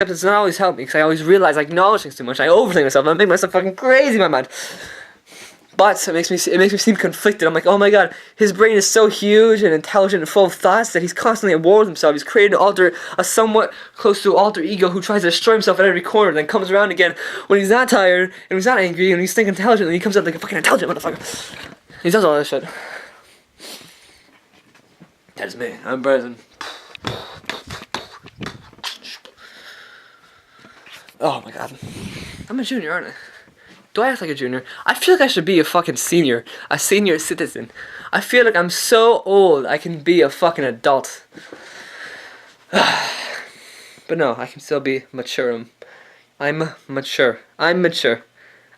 It's not always helped me because I always realize I acknowledge things too much. I overthink myself. I make myself fucking crazy in my mind. But it makes me seem conflicted. I'm like, oh my god, his brain is so huge and intelligent and full of thoughts that he's constantly at war with himself. He's created a somewhat close to alter ego who tries to destroy himself at every corner, then comes around again when he's not tired and he's not angry and he's thinking intelligently. He comes out like a fucking intelligent motherfucker. He does all that shit. That is me. I'm Bryson. Oh my god. I'm a junior, aren't I? Do I act like a junior? I feel like I should be a fucking senior. A senior citizen. I feel like I'm so old I can be a fucking adult. But no, I can still be mature. I'm mature. I'm mature.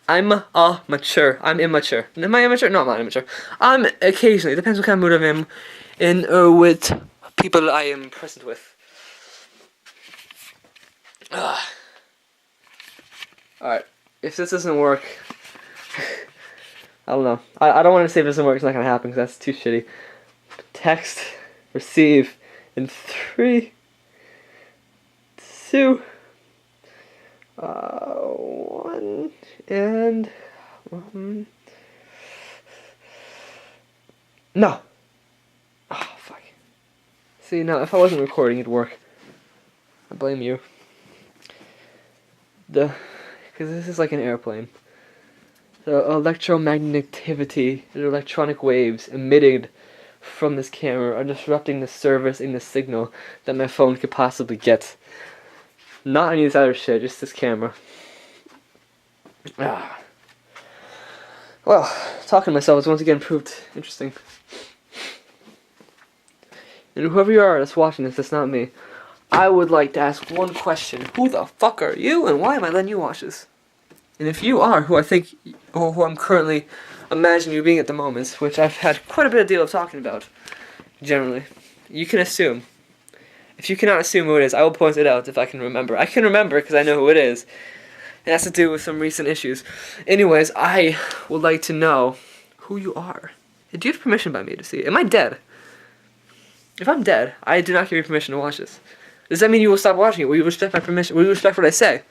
I'm mature. I'm immature. Am I immature? No, I'm not immature. I'm occasionally. It depends what kind of mood I'm in or with people I am present with. Alright, if this doesn't work, I don't know. I don't want to say if this doesn't work, it's not going to happen because that's too shitty. Text, receive, in 3, 2, 1, and... no! Oh, fuck. See, now, if I wasn't recording, it'd work. I blame you. Because this is like an airplane. The electromagnetivity, the electronic waves emitted from this camera are disrupting the service and the signal that my phone could possibly get. Not any of this other shit, just this camera. Well, talking to myself has once again proved interesting. And whoever you are that's watching this, that's not me, I would like to ask one question. Who the fuck are you, and why am I letting you watch this? And if you are who I think, or who I'm currently imagining you being at the moment, which I've had quite a bit of deal of talking about, generally, you can assume. If you cannot assume who it is, I will point it out if I can remember. I can remember because I know who it is. It has to do with some recent issues. Anyways, I would like to know who you are. Do you have permission by me to see? Am I dead? If I'm dead, I do not give you permission to watch this. Does that mean you will stop watching it? Will you respect my permission? Will you respect what I say?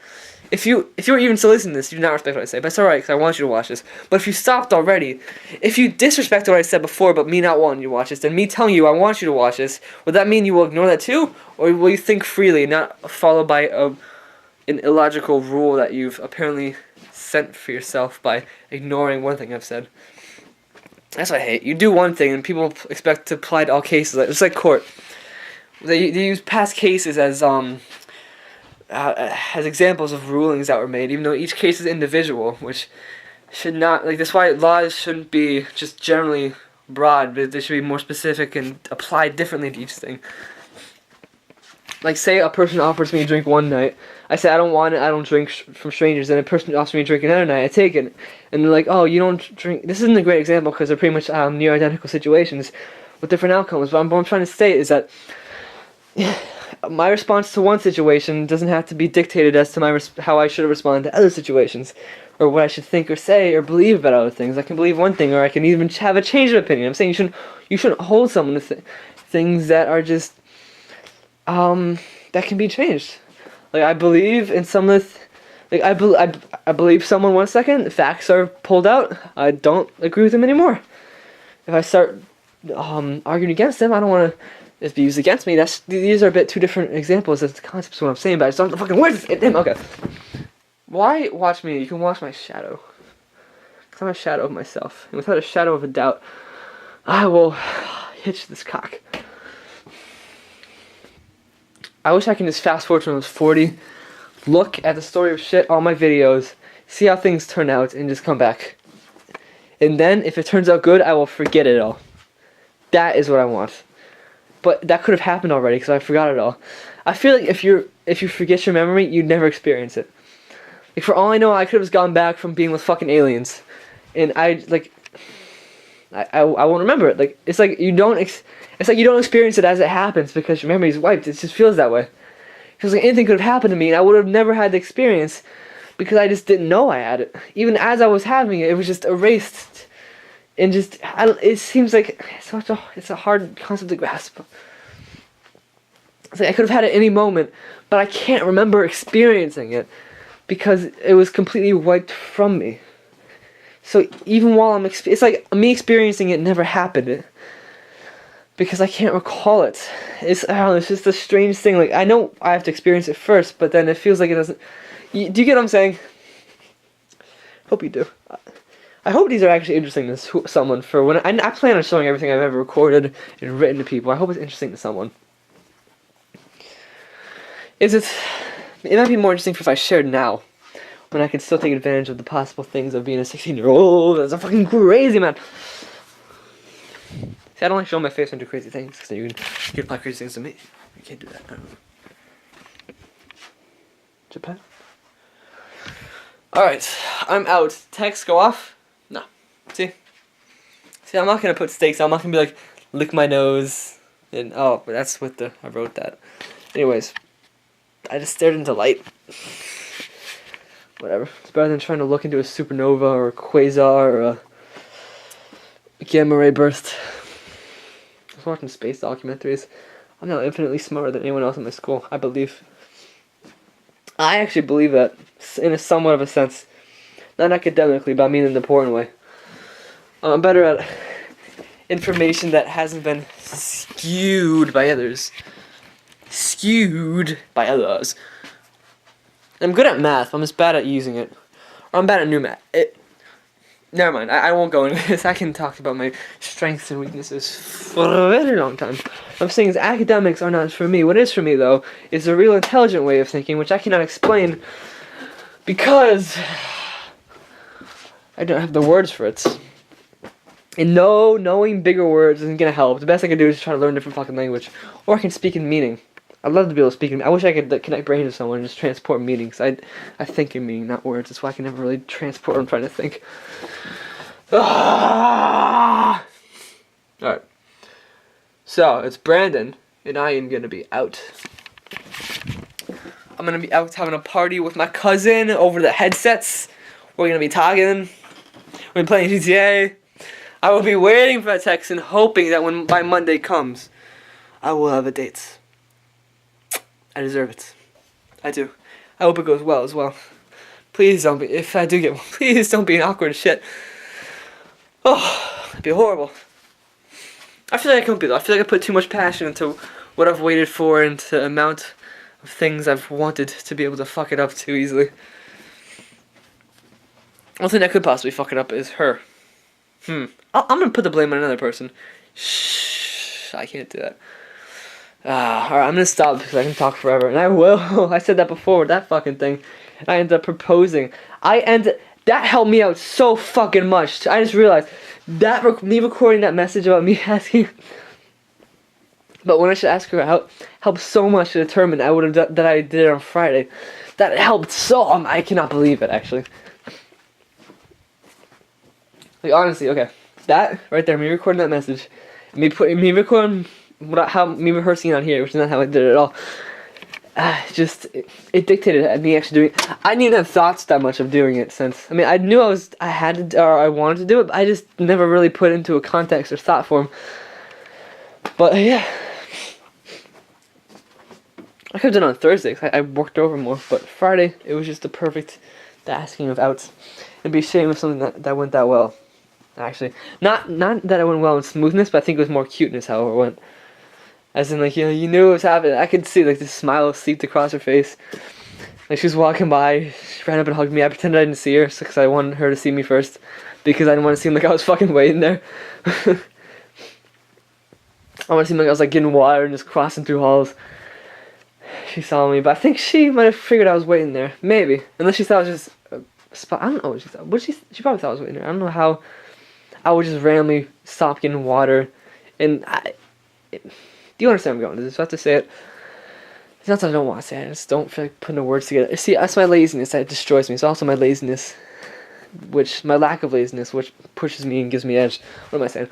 If you're even still listening to this, you do not respect what I say. But it's alright, because I want you to watch this. But if you stopped already, if you disrespected what I said before about me not wanting you to watch this, then me telling you I want you to watch this, would that mean you will ignore that too? Or will you think freely, not follow by an illogical rule that you've apparently sent for yourself by ignoring one thing I've said? That's what I hate. You do one thing and people expect to apply to all cases. It's like court. They use past cases as examples of rulings that were made, even though each case is individual, which should not, like, that's why laws shouldn't be just generally broad, but they should be more specific and applied differently to each thing. Like, say a person offers me a drink one night, I say I don't want it, I don't drink from strangers, and a person offers me a drink another night, I take it, and they're like, oh, you don't drink. This isn't a great example because they're pretty much near identical situations with different outcomes, but what I'm trying to state is that my response to one situation doesn't have to be dictated as to how I should respond to other situations, or what I should think or say or believe about other things. I can believe one thing, or I can even have a change of opinion. I'm saying you shouldn't hold someone to things that are just that can be changed. Like, I believe in some of the, I believe someone 1 second, the facts are pulled out, I don't agree with them anymore. If I start arguing against them, I don't want to. Is be used against me. These are a bit two different examples of the concepts of what I'm saying, but I just don't fucking words. Okay. Why watch me? You can watch my shadow. Because I'm a shadow of myself. And without a shadow of a doubt, I will hitch this cock. I wish I can just fast forward to when I was 40, look at the story of shit, all my videos, see how things turn out, and just come back. And then, if it turns out good, I will forget it all. That is what I want. But that could have happened already because I forgot it all. I feel like if you forget your memory, you'd never experience it. Like, for all I know, I could have just gone back from being with fucking aliens, and I won't remember it. Like, it's like you don't experience it as it happens because your memory is wiped. It just feels that way. It feels like anything could have happened to me, and I would have never had the experience because I just didn't know I had it. Even as I was having it, it was just erased. And just, it seems like it's a hard concept to grasp. It's like I could have had it any moment, but I can't remember experiencing it because it was completely wiped from me. So even while it's like me experiencing it never happened because I can't recall it. I don't know, it's just a strange thing. Like, I know I have to experience it first, but then it feels like it doesn't. Do you get what I'm saying? Hope you do. I hope these are actually interesting to someone for when I plan on showing everything I've ever recorded and written to people. I hope it's interesting to someone. It might be more interesting if I shared now, when I can still take advantage of the possible things of being a 16-year-old. That's a fucking crazy man. See, I don't like showing my face and do crazy things, because then you can apply crazy things to me. You can't do that. I don't know. Japan? Alright, I'm out. Texts go off? No. See, I'm not gonna put stakes. I'm not gonna be like, lick my nose. And, oh, but that's what I wrote that. Anyways, I just stared into light. Whatever. It's better than trying to look into a supernova or a quasar or a gamma ray burst. I was watching space documentaries. I'm now infinitely smarter than anyone else in my school, I believe. I actually believe that, in a somewhat of a sense. Not academically, but I mean in an important way. I'm better at information that hasn't been skewed by others. I'm good at math, I'm just bad at using it. Or I'm bad at new math. Never mind, I won't go into this. I can talk about my strengths and weaknesses for a very long time. What I'm saying is academics are not for me. What is for me, though, is a real intelligent way of thinking, which I cannot explain because I don't have the words for it. And no, knowing bigger words isn't gonna help. The best I can do is try to learn a different fucking language. Or I can speak in meaning. I'd love to be able to speak in. I wish I could connect brains with someone and just transport meanings. I think in meaning, not words. That's why I can never really transport what I'm trying to think. Alright. So, it's Brandon, and I am gonna be out. I'm gonna be out having a party with my cousin over the headsets. We're gonna be talking. We're playing GTA. I will be waiting for that text and hoping that when by Monday comes, I will have a date. I deserve it. I do. I hope it goes well as well. Please don't be, if I do get one, please don't be an awkward shit. Oh, it'd be horrible. I feel like I can't be though. I feel like I put too much passion into what I've waited for and the amount of things I've wanted to be able to fuck it up too easily. One thing that could possibly fuck it up is her. I'm gonna put the blame on another person. Shh, I can't do that. Alright, I'm gonna stop because I can talk forever, and I will. I said that before with that fucking thing. I ended up proposing. That helped me out so fucking much. I just realized that me recording that message about me asking, but when I should ask her out, helped so much to determine I would have done that. I did it on Friday. That helped so. I cannot believe it actually. Like honestly, okay, that right there, me recording that message, me recording me rehearsing on here, which is not how I did it at all. It dictated me actually doing it. I didn't even have thoughts that much of doing it since. I mean, I knew I wanted to do it, but I just never really put it into a context or thought form. But yeah, I could have done it on Thursday. I worked over more, but Friday it was just the perfect asking of outs. It'd be a shame if something that went that well. Actually, not that it went well in smoothness, but I think it was more cuteness how it went. As in, like, you know, you knew it was happening. I could see, like, this smile seeped across her face. Like, she was walking by, she ran up and hugged me. I pretended I didn't see her, because I wanted her to see me first. Because I didn't want to seem like I was fucking waiting there. I want to seem like I was, like, getting water and just crossing through halls. She saw me, but I think she might have figured I was waiting there. Maybe. Unless she thought it was just a spot. I don't know what she thought. She probably thought I was waiting there. I don't know how I would just randomly stop getting water. And do you understand where I'm going? Does I have to say it? It's not that I don't want to say it. I just don't feel like putting the words together. See, that's my laziness that destroys me. It's also my laziness, my lack of laziness, which pushes me and gives me edge. What am I saying?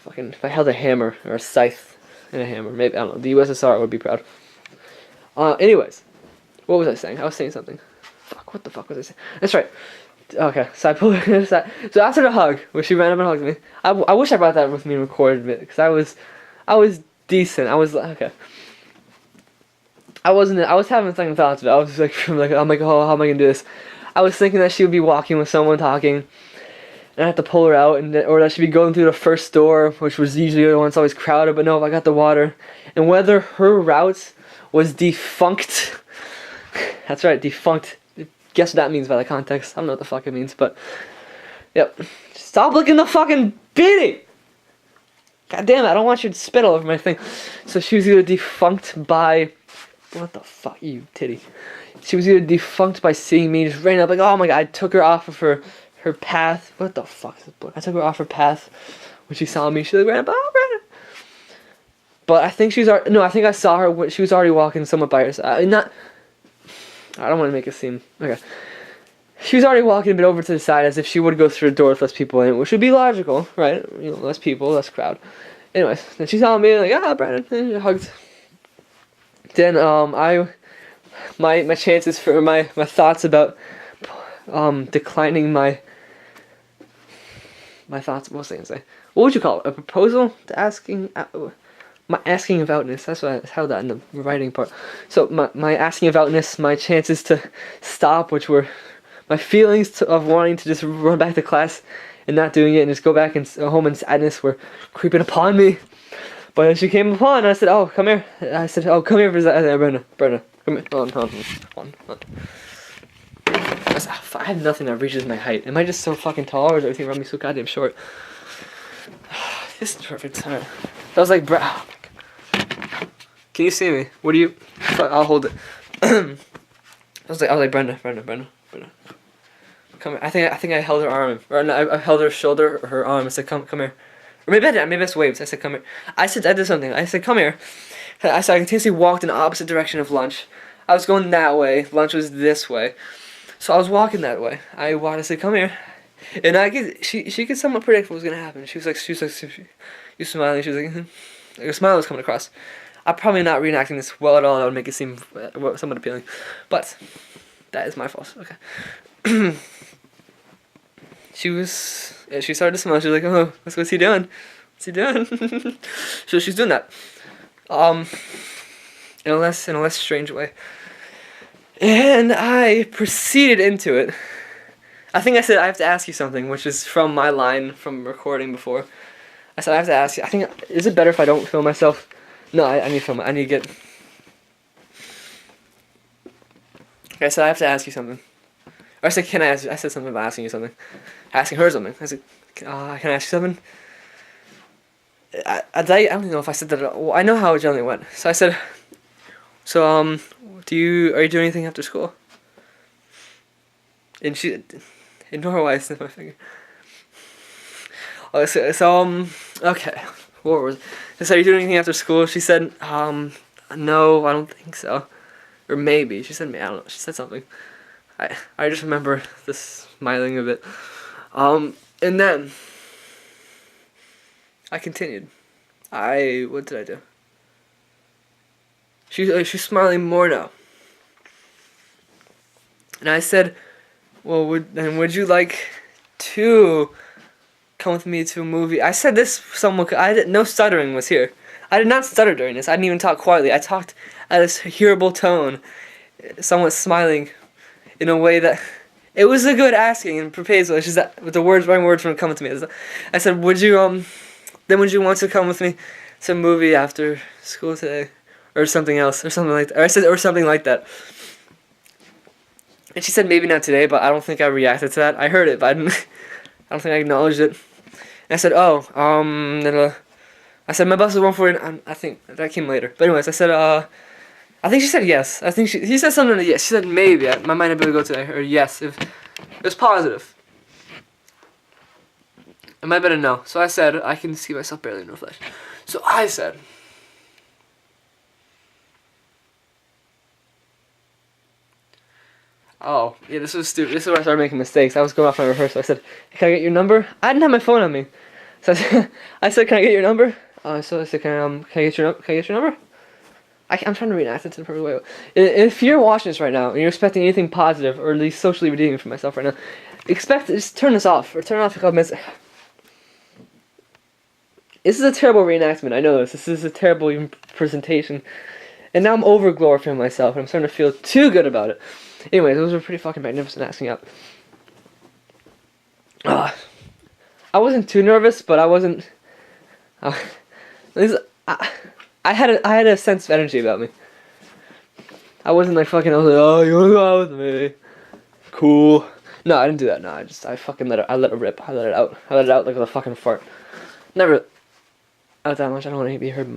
Fucking, if I held a hammer or a scythe and a hammer, maybe, I don't know. The USSR would be proud. Anyways, what was I saying? I was saying something. Fuck, what the fuck was I saying? That's right. Okay, so I pulled her aside. So after the hug, where she ran up and hugged me, I wish I brought that with me and recorded it, because I was decent. I was okay. I was having second thoughts, but I was like, I'm like, oh, how am I gonna do this? I was thinking that she would be walking with someone talking, and I have to pull her out, or that she'd be going through the first door, which was usually the one that's always crowded. But no, I got the water, and whether her route was defunct. That's right, defunct. Guess what that means by the context. I don't know what the fuck it means, but yep. Stop licking the fucking beanie! God damn it, I don't want you to spit all over my thing. So she was either defunct by... What the fuck, you titty? She was either defunct by seeing me, just ran up like, oh my god, I took her off of her path. What the fuck is this book? I took her off her path when she saw me. She like ran up, oh, ran up. But I think she's already... No, I think I saw her when she was already walking somewhat by herself. I don't want to make it seem... Okay. She was already walking a bit over to the side as if she would go through the door with less people in it, which would be logical, right? You know, less people, less crowd. Anyways, then she saw me like, Brandon, and she hugged. Then my chances for my thoughts about declining my thoughts. What was I gonna say? What would you call it? A proposal to asking? My asking aboutness. That's what I held that in the writing part. So my asking aboutness, my chances to stop, which were my feelings of wanting to just run back to class and not doing it and just go back and home in sadness were creeping upon me. But then she came upon and I said, oh, come here. I said, oh, come here for a second. Brenda, come here. Hold on. I have nothing that reaches my height. Am I just so fucking tall, or is everything around me so goddamn short? This is perfect. Alright. That was like, can you see me? What do you... I'll hold it. I was like, Brenda. Come here. I think I held her arm. Or no, I held her shoulder or her arm. I said, come here. Or maybe I just waved. I said, come here. I did something. I said, come here. I continuously walked in the opposite direction of lunch. I was going that way. Lunch was this way. So I was walking that way. I said, come here. And she could somewhat predict what was going to happen. She was you smiling. She was like, like a smile was coming across. I'm probably not reenacting this well at all. That would make it seem somewhat appealing. But that is my fault. Okay. She started to smile. She was like, oh, what's he doing? What's he doing? So she's doing that. In a less strange way. And I proceeded into it. I think I said, I have to ask you something, which is from my line from recording before. I said, I have to ask you. I think, is it better if I don't film myself? No, I need to film it. I need to get... Okay, I said, I have to ask you something. Or I said, can I ask you? I said something about asking you something. Asking her something. I said, can I ask you something? I don't even know if I said that. Well, I know how it generally went. So I said, so, are you doing anything after school? And she, ignore why I sniffed my finger. Okay. What was it? I said, are you doing anything after school? She said, no, I don't think so. Or maybe. She said, I don't know. She said something. I just remember this smiling a bit. And then I continued. What did I do? She's smiling more now. And I said, well, would you like to come with me to a movie? I said this somewhat, no stuttering was here. I did not stutter during this. I didn't even talk quietly. I talked at a hearable tone, somewhat smiling in a way that it was a good asking and proposal. It's just that with the wrong words weren't coming to me. I said, would you want to come with me to a movie after school today, or something else, or something like that? Or I said, or something like that. And she said, maybe not today, but I don't think I reacted to that. I heard it, but I don't think I acknowledged it. And I said, I said, my bus is 1:40, I think that came later. But anyways, I said, I think she said yes. I think he said something like yes. She said maybe. I might not be able to go today, or yes, if it was positive. I might better no. So I said, I can see myself barely in the flesh. So I said, oh, yeah, this was stupid. This is where I started making mistakes. I was going off my rehearsal. I said, hey, can I get your number? I didn't have my phone on me. So I said, can I get your number? So I said, can I get your number? I'm trying to reenact it to the perfect way. If you're watching this right now, and you're expecting anything positive, or at least socially redeeming for myself right now, just turn this off, or turn it off for a couple minutes. This is a terrible reenactment, I know this. This is a terrible presentation. And now I'm over glorifying myself, and I'm starting to feel too good about it. Anyways, those were pretty fucking magnificent asking out. I wasn't too nervous, but I wasn't. At least I had a sense of energy about me. I wasn't like fucking. I was like, oh, you wanna go out with me? Cool. No, I didn't do that. No, I fucking let it rip. I let it out. I let it out like a fucking fart. Never out that much. I don't want to be heard.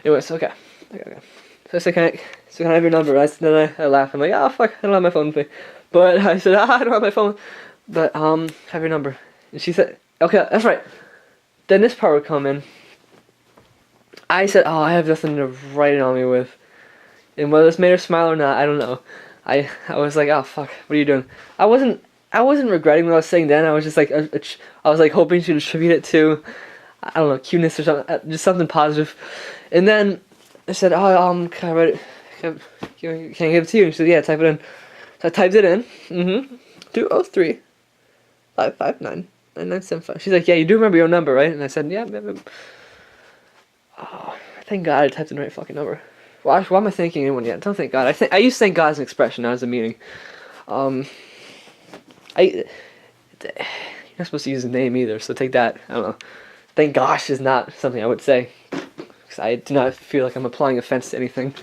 Anyways, okay. So I said, can I have your number? Then I laughed. I'm like, oh fuck, I don't have my phone with me. But I said, I don't have my phone. But have your number. And she said, okay, that's right. Then this part would come in. I said, oh, I have nothing to write it on me with. And whether this made her smile or not, I don't know. I was like, oh fuck, what are you doing? I wasn't regretting what I was saying then. I was just like, I was like hoping she'd attribute it to, I don't know, cuteness or something, just something positive. And then I said, oh, can I write it? Can I give it to you? And she said, yeah, type it in. So I typed it in. 203 559 9975. She's like, yeah, you do remember your number, right? And I said, yeah. Oh, thank God I typed in the right fucking number. Why am I thanking anyone yet? Don't thank God. I used to thank God as an expression, not as a meaning. You're not supposed to use a name either, so take that. I don't know. Thank gosh is not something I would say. Because I do not feel like I'm applying offense to anything.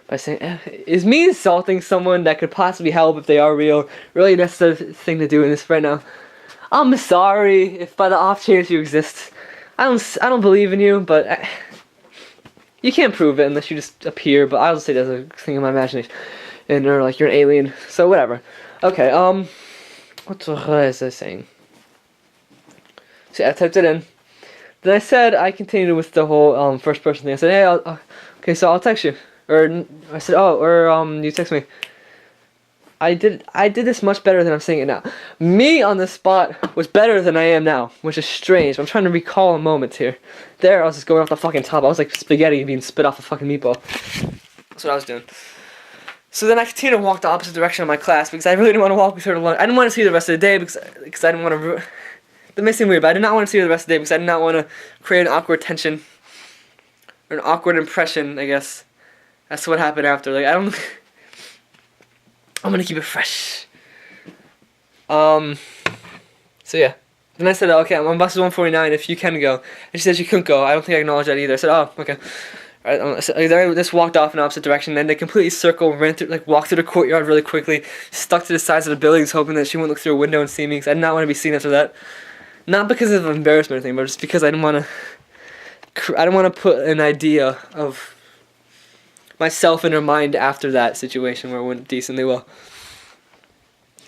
By saying, is me insulting someone that could possibly help if they are real really a necessary thing to do in this right now? I'm sorry if by the off chance you exist. I don't believe in you, but you can't prove it unless you just appear. But I'll just say that's a thing in my imagination, or like you're an alien. So whatever. Okay. What was I saying? So yeah, I typed it in. Then I said I continued with the whole first person thing. I said, hey, okay, so I'll text you. Or I said, you text me. I did this much better than I'm saying it now. Me on the spot was better than I am now, which is strange. I'm trying to recall a moment here. There, I was just going off the fucking top. I was like spaghetti being spit off a fucking meatball. That's what I was doing. So then I continued to walk the opposite direction of my class because I really didn't want to walk with her alone. I didn't want to see her the rest of the day because I didn't want to. That may seem weird, but I did not want to see her the rest of the day because I did not want to create an awkward tension or an awkward impression, I guess. That's what happened after. Like I'm gonna keep it fresh. So yeah. Then I said, okay, I'm on bus 149 if you can go. And she said she couldn't go. I don't think I acknowledged that either. I said, oh, okay. Alright, so I just walked off in the opposite direction. Then they completely walked through the courtyard really quickly, stuck to the sides of the buildings, hoping that she wouldn't look through a window and see me, because I did not want to be seen after that. Not because of embarrassment or anything, but just because I didn't want to put an idea of myself in her mind after that situation where it went decently well.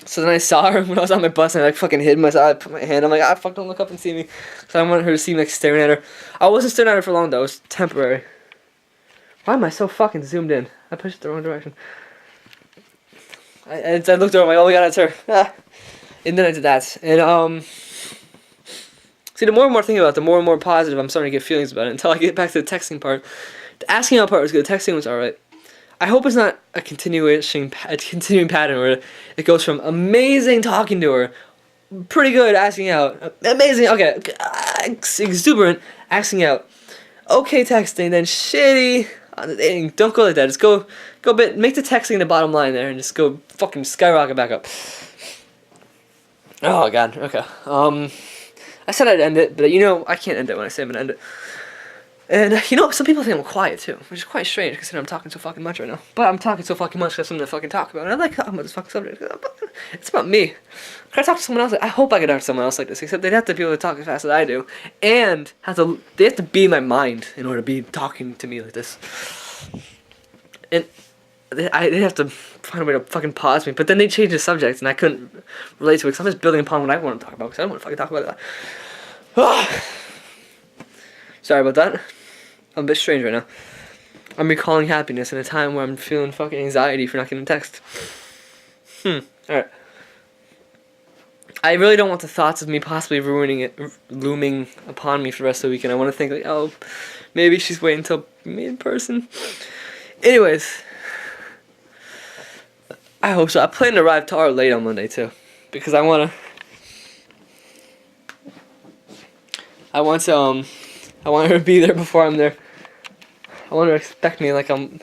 So then I saw her when I was on my bus and I fucking hid myself. I put my hand, I'm like, fuck, don't look up and see me. So I didn't want her to see me staring at her. I wasn't staring at her for long though, it was temporary. Why am I so fucking zoomed in? I pushed it the wrong direction. I looked over, I'm like, oh my god, that's her. And then I did that. And see, the more and more I think about it, the more and more positive I'm starting to get feelings about it until I get back to the texting part. The asking out part was good, the texting was alright. I hope it's not a continuing pattern where it goes from amazing talking to her, pretty good asking out, amazing, okay, exuberant asking out, okay texting, then shitty on the dating. Don't go like that. Just go make the texting the bottom line there and just go fucking skyrocket back up. Oh god, okay. I said I'd end it, but I can't end it when I say I'm gonna end it. And, some people think I'm quiet, too, which is quite strange, considering I'm talking so fucking much right now. But I'm talking so fucking much because I have something to fucking talk about, and I like talking about this fucking subject. It's about me. Can I talk to someone else? I hope I could talk to someone else like this, except they'd have to be able to talk as fast as I do, and they have to be in my mind in order to be talking to me like this. And they'd have to find a way to fucking pause me, but then they change the subject, and I couldn't relate to it, because I'm just building upon what I want to talk about, because I don't want to fucking talk about that. Sorry about that. I'm a bit strange right now. I'm recalling happiness in a time where I'm feeling fucking anxiety for not getting a text. Alright. I really don't want the thoughts of me possibly ruining it looming upon me for the rest of the weekend. I want to think like, oh, maybe she's waiting until me in person. Anyways. I hope so. I plan to arrive to our late on Monday too. Because I want her to be there before I'm there. I want her to expect me like I'm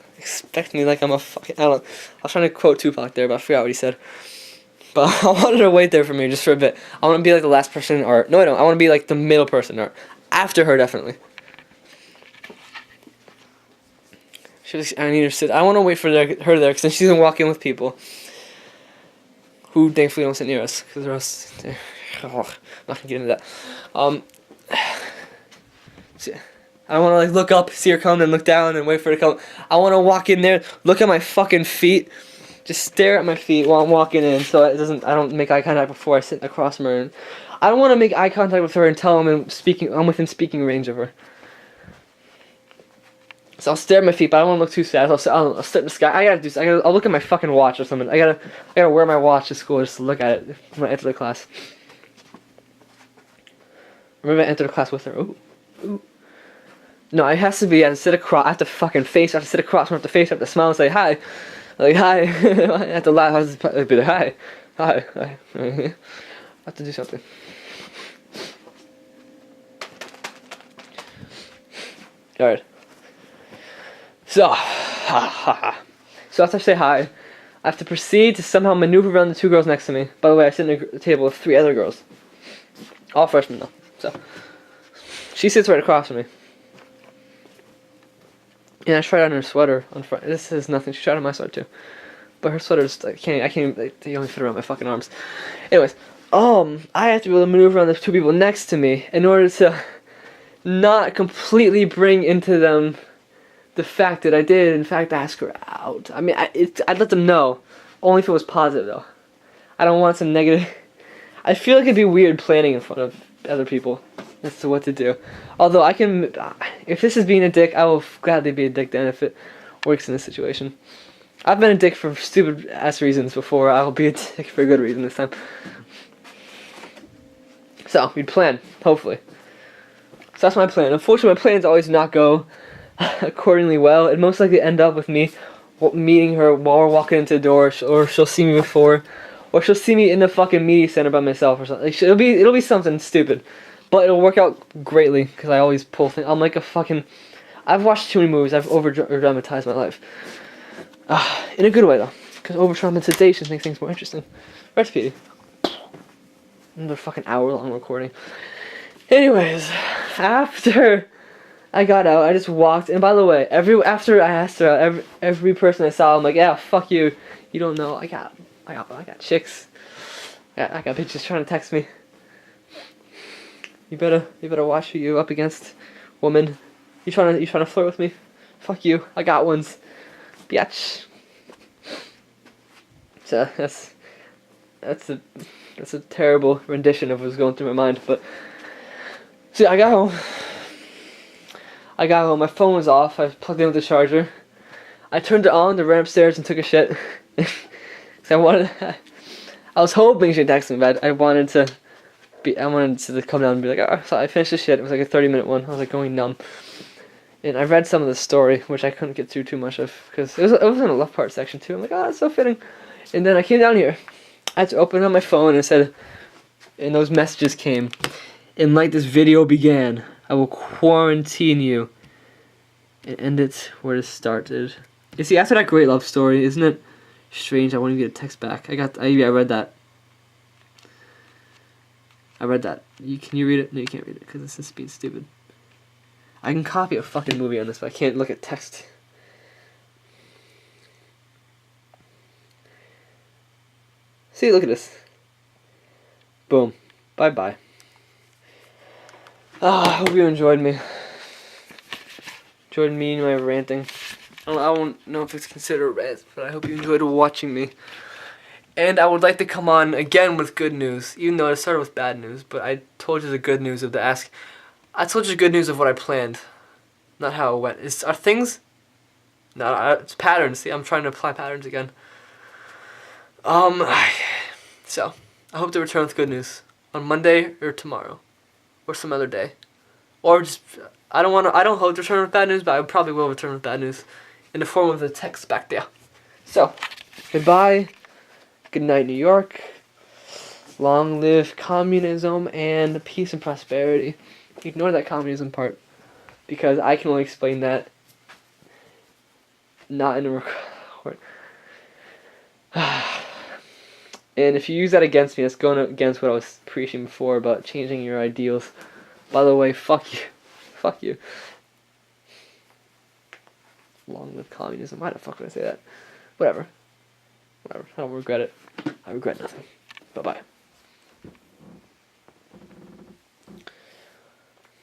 a fucking, I don't know. I was trying to quote Tupac there, but I forgot what he said. But I wanted her to wait there for me just for a bit. I want to be like the last person in art. No, I don't. I want to be like the middle person in art. After her, definitely. I need her to sit. I want to wait for her there, because then she's going to walk in with people who thankfully don't sit near us, because they're us. I'm not going to get into that. I want to like look up, see her come, then look down and wait for her to come. I want to walk in there, look at my fucking feet, just stare at my feet while I'm walking in, so I don't make eye contact before I sit across from her. And I don't want to make eye contact with her until I'm within speaking range of her. So I'll stare at my feet, but I don't want to look too sad. I'll stare at the sky. I'll look at my fucking watch or something. I gotta wear my watch to school just to look at it when I enter the class. Remember, I entered the class with her. Ooh. No, it has to be. I have to sit across. I have to fucking face. I have to sit across. I have to face. I have to smile and say hi. Like, hi. I have to laugh. I have to be like, hi. I have to do something. Alright. So after I say hi, I have to proceed to somehow maneuver around the two girls next to me. By the way, I sit at a table with 3 other girls. All freshmen, though. So she sits right across from me. Yeah, I tried on her sweater on front. This is nothing. She tried on my sweater too, but her sweater's I can't. They only fit around my fucking arms. Anyways, I have to be able to maneuver around the 2 people next to me in order to not completely bring into them the fact that I did, in fact, ask her out. I mean, I'd let them know, only if it was positive though. I don't want some negative. I feel like it'd be weird planning in front of other people as to what to do. Although I can, if this is being a dick, I will gladly be a dick then if it works in this situation. I've been a dick for stupid ass reasons before. I will be a dick for a good reason this time. So we'd plan, hopefully. So that's my plan. Unfortunately, my plans always not go accordingly well. It most likely end up with me meeting her while we're walking into the door, or she'll see me before, or she'll see me in the fucking media center by myself or something. Like, it'll be something stupid. But it'll work out greatly, because I always pull things. I'm like a fucking... I've watched too many movies. I've over-dramatized my life. In a good way, though. Because over-dramatization makes things more interesting. Right, Petey? Another fucking hour-long recording. Anyways, after I got out, I just walked. And by the way, after I asked her out, every person I saw, I'm like, yeah, fuck you. You don't know. I got chicks. I got bitches trying to text me. You better watch who you up against, woman. You trying to flirt with me? Fuck you. I got ones, bitch. So that's a terrible rendition of what was going through my mind. But see, I got home. My phone was off. I plugged in with the charger. I turned it on. Ran upstairs and took a shit. So I was hoping she'd text me, but I wanted to come down and be like, oh, so I finished the shit. It was like a 30-minute one. I was like going numb. And I read some of the story, which I couldn't get through too much of, because it was in a love part section too. I'm like, oh, that's so fitting. And then I came down here. I had to open up my phone and it said, and those messages came. And like this video began, I will quarantine you and end it where it started. You see, after that great love story, isn't it strange I wouldn't get a text back? I read that. Can you read it? No, you can't read it because this is being stupid. I can copy a fucking movie on this, but I can't look at text. See, look at this. Boom. Bye-bye. I hope you enjoyed me. Enjoyed me and my ranting. I don't know if it's considered a rant, but I hope you enjoyed watching me. And I would like to come on again with good news, even though I started with bad news. But I told you the good news of the ask. I told you the good news of what I planned, not how it went. Are things? No, it's patterns. See, I'm trying to apply patterns again. So I hope to return with good news on Monday or tomorrow, or some other day, or just I don't hope to return with bad news, but I probably will return with bad news in the form of the text back there. So, goodbye. Good night, New York. Long live communism and peace and prosperity. Ignore that communism part, because I can only explain that not in a record. And if you use that against me, that's going against what I was preaching before about changing your ideals. By the way, fuck you. Fuck you. Long live communism. Why the fuck would I say that? Whatever. Whatever. I don't regret it. I regret nothing. Bye-bye.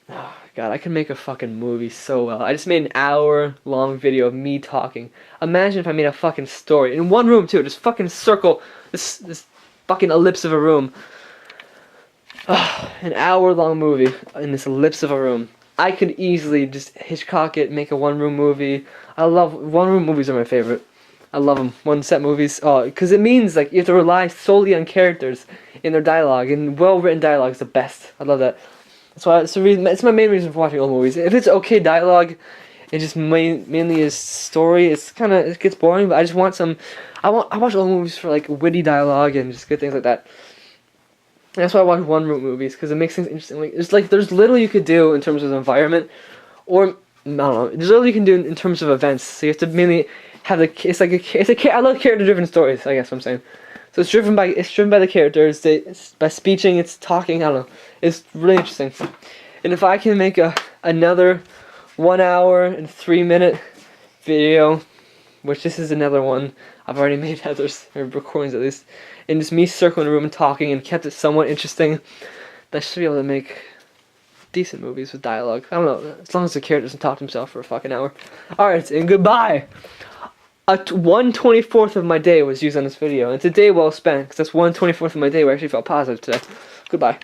Oh, God, I can make a fucking movie so well. I just made an hour-long video of me talking. Imagine if I made a fucking story. In one room, too. Just fucking circle this fucking ellipse of a room. An hour-long movie in this ellipse of a room. I could easily just Hitchcock it, make a one-room movie. I love one-room movies are my favorite. I love them. One-set movies. Oh, because it means like you have to rely solely on characters in their dialogue, and well-written dialogue is the best. I love that. That's why it's my main reason for watching old movies. If it's okay dialogue, it just mainly is story. It gets boring. But I just want some. I watch old movies for like witty dialogue and just good things like that. And that's why I watch one-room movies, because it makes things interesting. Like there's little you could do in terms of the environment, or I don't know. There's little you can do in terms of events. So you have to mainly have I love character-driven stories. I guess what I'm saying. So it's driven by the characters. By speeching, it's talking. I don't know. It's really interesting. And if I can make another 1 hour and 3 minute video, which this is another one. I've already made others, or recordings at least, and just me circling the room and talking and kept it somewhat interesting. That should be able to make decent movies with dialogue. I don't know, as long as the character doesn't talk to himself for a fucking hour. Alright, and goodbye! 1/24 of my day was used on this video, and it's a day well spent, because that's 1/24 of my day where I actually felt positive today. Goodbye.